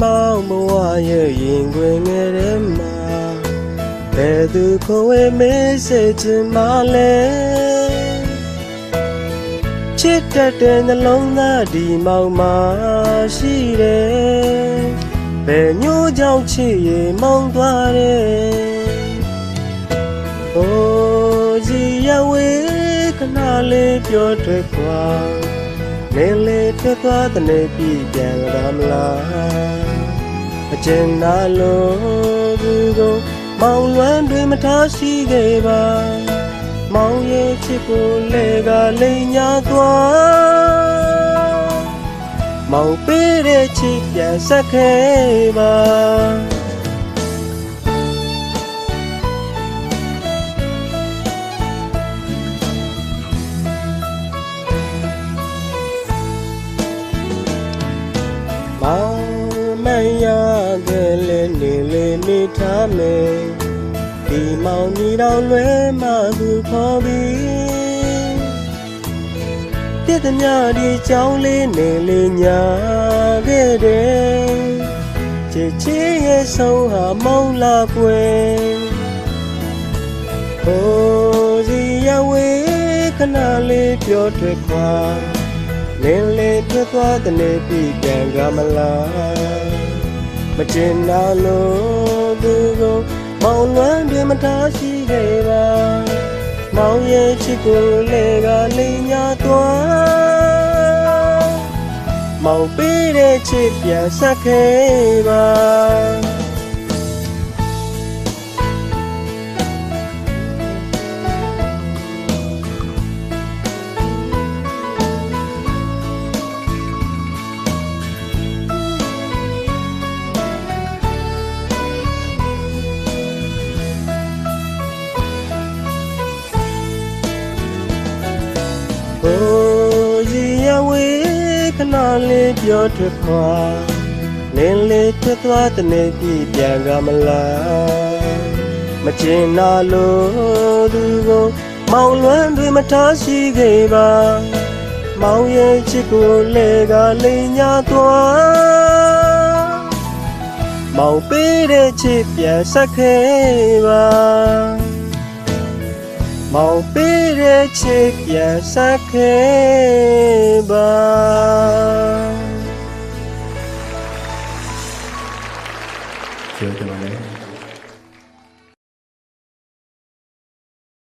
မောင်းဘဝရဲ့ရင်ခွင်ငယ်ထဲမှာဘယ်သူခေါ်ဝဲမေးစေချင်မှလဲချစ်တတ်တဲ့နှလုံးသားဒီမောင်မှာရှိတယ်ဘယ်မျိုးကြောင့်ချစ်ရမောင်းသွားတယ်โอ้စီရဝေးခဏလေးပြောထွက်ခွာလင်းလေးထွက်သွားတဲ့နေ့ပြည်ပြန်လာမလားအကျဉ်းနာလို့သူကိုမောင်လွမ်းတွေမထားရှိခဲ့ပါမောင်ရဲ့ချစ်ကိုလေကလိမ်ညာသွားမောင်ပေးတဲ့ချစ်ပြန်ဆက်ခဲ့ပါမောင်မရခဲ့လေနေလေနေထားမယ်ဒီမောင်ညီတော်လွဲမှသူခေါ်ပြီးတည်သည်များဒီကြောင်းလေးနေလေညာခဲ့တယ်ချစ်ချစ်ရဲ့ဆုံးဟာမောင်လာကွယ်ဟိုစီရဝေးခဏလေးပြောထွက်ခွာလင်းလေးထွက်သွားတဲ့နေ့ပြည်ပြန်ကမလားမကျင်နာလို့သူကိုမောင်လွမ်းတွေမထားရှိခဲ့ပါမောင်ရဲ့ချစ်ကိုလေကလိမ်ညာသွားမောင်ပေးတဲ့ချစ်ပြန်ဆက်ခဲ့ပါโอ้စီရဝေးခဏလေးပြောထွက်ခွာလင်းလေးထွက်သွားတဲ့နေ့ပြည်ပြန်ကမလားမကျင်နာလို့သူကိုမောင်လွမ်းတွေမထားရှိခဲ့ပါမောင်ရဲ့ချစ်ကိုလေကလိမ်ညာသွားမောင်ပေးတဲ့ချစ်ပြန်ဆက်ခဲ့ပါမောင်ပေးတဲ့ချစ်ပြန်ဆက်ခဲ့ပါကျေးဇူးတင်ပါတယ်